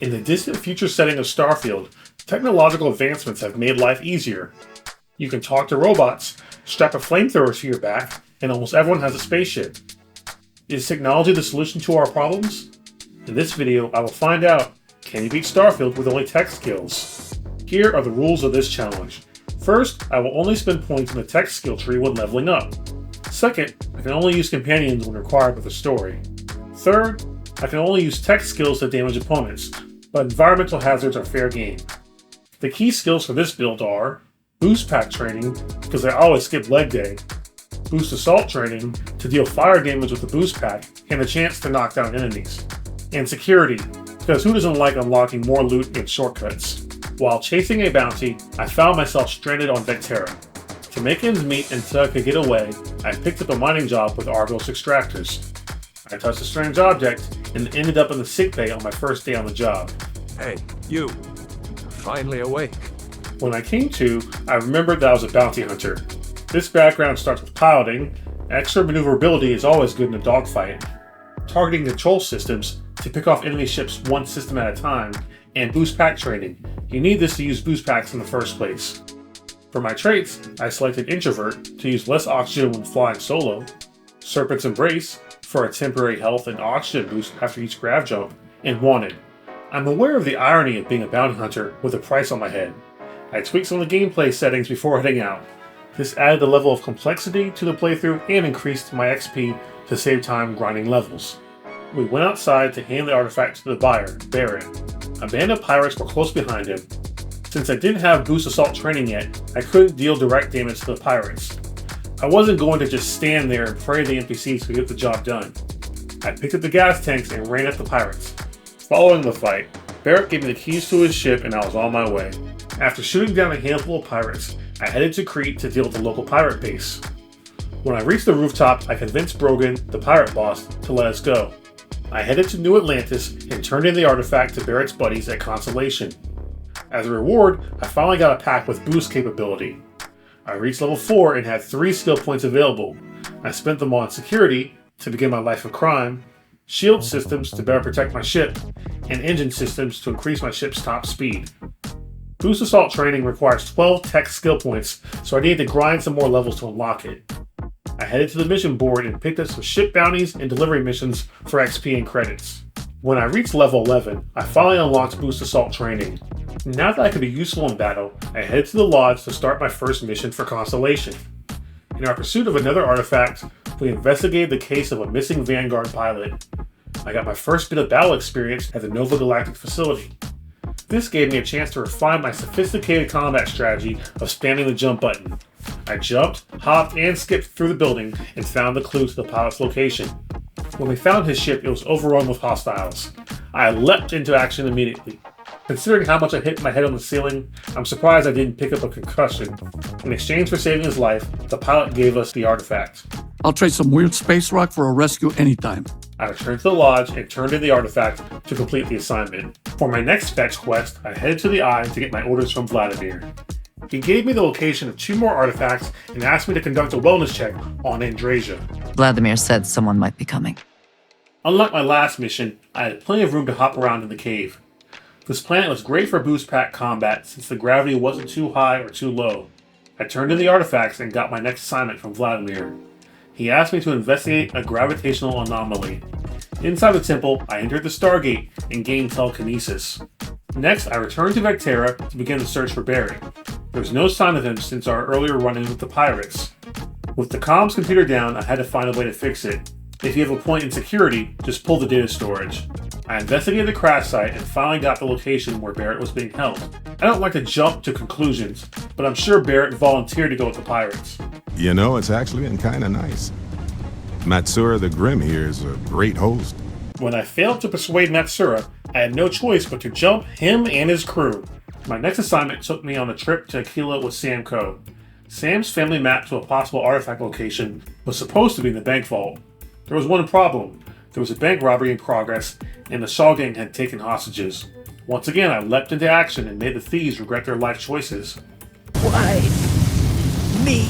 In the distant future setting of Starfield, technological advancements have made life easier. You can talk to robots, strap a flamethrower to your back, and almost everyone has a spaceship. Is technology the solution to our problems? In this video, I will find out, can you beat Starfield with only tech skills? Here are the rules of this challenge. First, I will only spend points in the tech skill tree when leveling up. Second, I can only use companions when required with a story. Third, I can only use tech skills to damage opponents, but environmental hazards are fair game. The key skills for this build are Boost Pack training, because I always skip leg day, Boost Assault training, to deal fire damage with the Boost Pack and a chance to knock down enemies, and Security, because who doesn't like unlocking more loot and shortcuts. While chasing a bounty, I found myself stranded on Vectera. To make ends meet until I could get away, I picked up a mining job with Argos extractors. I touched a strange object and ended up in the sickbay on my first day on the job. Hey, you. Finally awake. When I came to, I remembered that I was a bounty hunter. This background starts with piloting. Extra maneuverability is always good in a dogfight. Targeting control systems to pick off enemy ships one system at a time, and boost pack training. You need this to use boost packs in the first place. For my traits, I selected Introvert to use less oxygen when flying solo, Serpent's Embrace for a temporary health and oxygen boost after each grav jump, and Wanted. I'm aware of the irony of being a bounty hunter with a price on my head. I tweaked some of the gameplay settings before heading out. This added a level of complexity to the playthrough and increased my XP to save time grinding levels. We went outside to hand the artifact to the buyer, Barrett. A band of pirates were close behind him. Since I didn't have Boost Assault training yet, I couldn't deal direct damage to the pirates. I wasn't going to just stand there and pray the NPCs could get the job done. I picked up the gas tanks and ran at the pirates. Following the fight, Barrett gave me the keys to his ship and I was on my way. After shooting down a handful of pirates, I headed to Crete to deal with the local pirate base. When I reached the rooftop, I convinced Brogan, the pirate boss, to let us go. I headed to New Atlantis and turned in the artifact to Barrett's buddies at Constellation. As a reward, I finally got a pack with boost capability. I reached level 4 and had 3 skill points available. I spent them on Security, to begin my life of crime, Shield systems to better protect my ship, and engine systems to increase my ship's top speed. Boost Assault training requires 12 tech skill points, so I needed to grind some more levels to unlock it. I headed to the mission board and picked up some ship bounties and delivery missions for XP and credits. When I reached level 11, I finally unlocked Boost Assault training. Now that I could be useful in battle, I headed to the lodge to start my first mission for Constellation. In our pursuit of another artifact, we investigated the case of a missing Vanguard pilot. I got my first bit of battle experience at the Nova Galactic facility. This gave me a chance to refine my sophisticated combat strategy of spamming the jump button. I jumped, hopped, and skipped through the building and found the clue to the pilot's location. When we found his ship, it was overrun with hostiles. I leapt into action immediately. Considering how much I hit my head on the ceiling, I'm surprised I didn't pick up a concussion. In exchange for saving his life, the pilot gave us the artifact. I'll trade some weird space rock for a rescue anytime. I returned to the lodge and turned in the artifact to complete the assignment. For my next fetch quest, I headed to the Eye to get my orders from Vladimir. He gave me the location of 2 more artifacts and asked me to conduct a wellness check on Andrasia. Vladimir said someone might be coming. Unlike my last mission, I had plenty of room to hop around in the cave. This planet was great for boost pack combat since the gravity wasn't too high or too low. I turned in the artifacts and got my next assignment from Vladimir. He asked me to investigate a gravitational anomaly. Inside the temple, I entered the Stargate and gained telekinesis. Next, I returned to Vectera to begin the search for Barrett. There was no sign of him since our earlier run-in with the pirates. With the comms computer down, I had to find a way to fix it. If you have a point in Security, just pull the data storage. I investigated the crash site and finally got the location where Barrett was being held. I don't like to jump to conclusions, but I'm sure Barrett volunteered to go with the pirates. You know, it's actually been kinda nice. Matsura the Grim here is a great host. When I failed to persuade Matsura, I had no choice but to jump him and his crew. My next assignment took me on a trip to Aquila with Sam Coe. Sam's family map to a possible artifact location was supposed to be in the bank vault. There was one problem. There was a bank robbery in progress, and the Shaw gang had taken hostages. Once again, I leapt into action and made the thieves regret their life choices. Why me?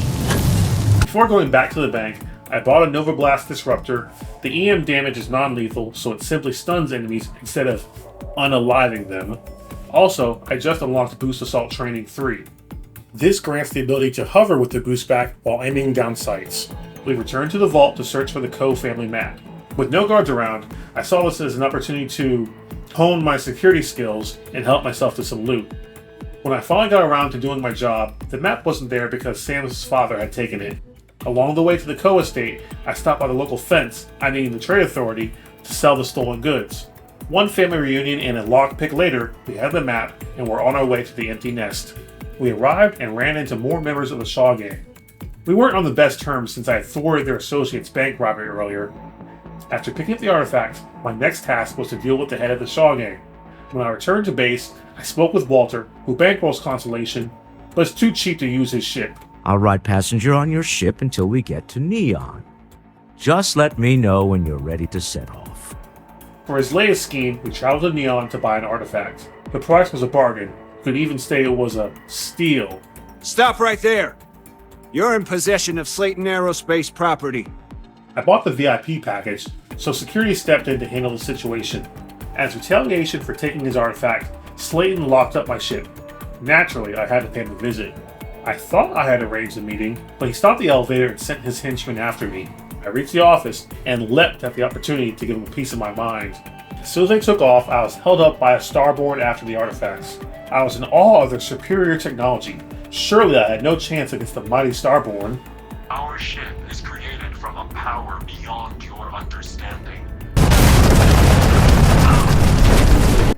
Before going back to the bank, I bought a Nova Blast Disruptor. The EM damage is non-lethal, so it simply stuns enemies instead of unaliving them. Also, I just unlocked Boost Assault Training 3. This grants the ability to hover with the boost back while aiming down sights. We returned to the vault to search for the Co family map. With no guards around, I saw this as an opportunity to hone my security skills and help myself to some loot. When I finally got around to doing my job, the map wasn't there because Sam's father had taken it. Along the way to the Co estate, I stopped by the local fence, I mean the trade authority, to sell the stolen goods. One family reunion and a lockpick later, we had the map and were on our way to the empty nest. We arrived and ran into more members of the Shaw gang. We weren't on the best terms since I had thwarted their associate's bank robbery earlier. After picking up the artifact, my next task was to deal with the head of the Shaw gang. When I returned to base, I spoke with Walter, who bankrolls Constellation, but is too cheap to use his ship. I'll ride passenger on your ship until we get to Neon. Just let me know when you're ready to set off. For his latest scheme, we traveled to Neon to buy an artifact. The price was a bargain. Could even say it was a steal. Stop right there! You're in possession of Slayton Aerospace property. I bought the VIP package, so security stepped in to handle the situation. As retaliation for taking his artifact, Slayton locked up my ship. Naturally, I had to pay him a visit. I thought I had arranged a meeting, but he stopped the elevator and sent his henchmen after me. I reached the office and leapt at the opportunity to give him a piece of my mind. As soon as they took off, I was held up by a starboard after the artifacts. I was in awe of their superior technology. Surely I had no chance against the mighty Starborn. Our ship is created from a power beyond your understanding.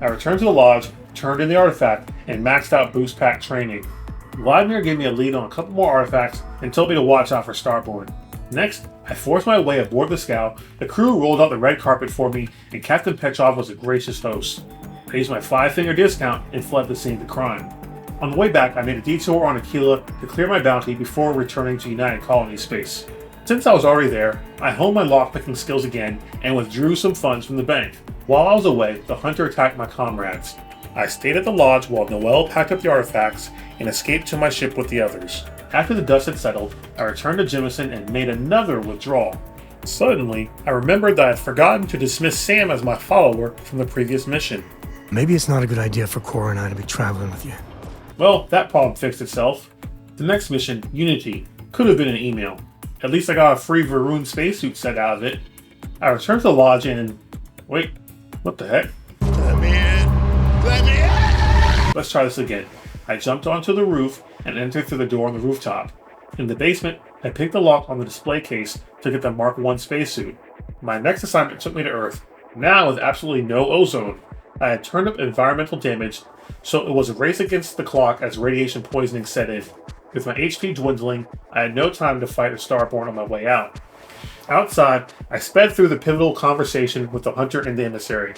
I returned to the lodge, turned in the artifact, and maxed out boost pack training. Vladimir gave me a lead on a couple more artifacts and told me to watch out for Starborn. Next, I forced my way aboard the scow, the crew rolled out the red carpet for me, and Captain Petrov was a gracious host. I used my 5-finger discount and fled the scene of the crime. On the way back, I made a detour on Aquila to clear my bounty before returning to United Colony space. Since I was already there, I honed my lockpicking skills again and withdrew some funds from the bank. While I was away, the hunter attacked my comrades. I stayed at the lodge while Noel packed up the artifacts and escaped to my ship with the others. After the dust had settled, I returned to Jemison and made another withdrawal. Suddenly, I remembered that I had forgotten to dismiss Sam as my follower from the previous mission. Maybe it's not a good idea for Cora and I to be traveling with you. Well, that problem fixed itself. The next mission, Unity, could have been an email. At least I got a free Varun spacesuit set out of it. I returned to the lodge and... Wait, what the heck? Let me in! Let me in! Let's try this again. I jumped onto the roof and entered through the door on the rooftop. In the basement, I picked the lock on the display case to get the Mark I spacesuit. My next assignment took me to Earth, now with absolutely no ozone. I had turned up environmental damage, so it was a race against the clock as radiation poisoning set in. With my HP dwindling, I had no time to fight a Starborn on my way out. Outside, I sped through the pivotal conversation with the hunter and the emissary.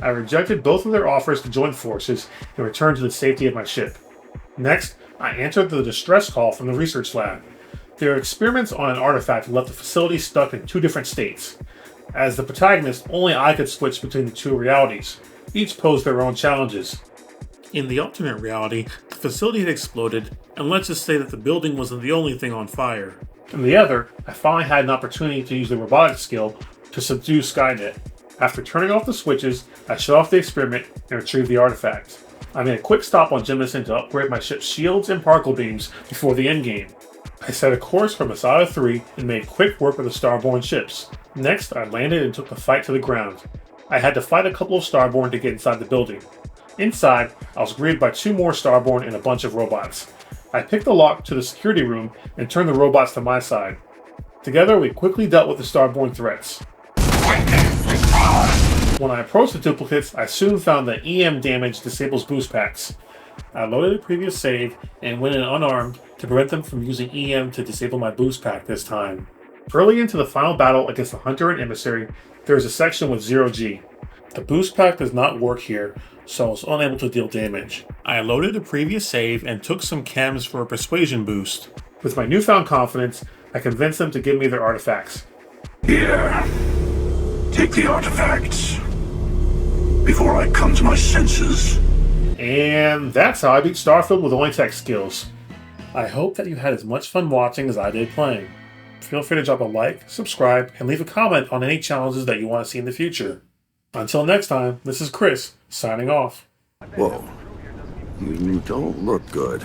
I rejected both of their offers to join forces and returned to the safety of my ship. Next, I answered the distress call from the research lab. Their experiments on an artifact left the facility stuck in 2 different states. As the protagonist, only I could switch between the 2 realities. Each posed their own challenges. In the alternate reality, the facility had exploded, and let's just say that the building wasn't the only thing on fire. In the other, I finally had an opportunity to use the robotics skill to subdue Skynet. After turning off the switches, I shut off the experiment and retrieved the artifact. I made a quick stop on Jemison to upgrade my ship's shields and particle beams before the endgame. I set a course for Masada 3 and made quick work of the Starborn ships. Next, I landed and took the fight to the ground. I had to fight a couple of Starborn to get inside the building. Inside, I was greeted by 2 more Starborn and a bunch of robots. I picked the lock to the security room and turned the robots to my side. Together, we quickly dealt with the Starborn threats. When I approached the duplicates, I soon found that EM damage disables boost packs. I loaded a previous save and went in unarmed to prevent them from using EM to disable my boost pack this time. Early into the final battle against the Hunter and Emissary, there is a section with 0G. The boost pack does not work here, so I was unable to deal damage. I loaded a previous save and took some chems for a persuasion boost. With my newfound confidence, I convinced them to give me their artifacts. Here, take the artifacts before I come to my senses. And that's how I beat Starfield with only tech skills. I hope that you had as much fun watching as I did playing. feel free to drop a like, subscribe, and leave a comment on any challenges that you want to see in the future. Until next time, this is Chris, signing off. Whoa. You don't look good.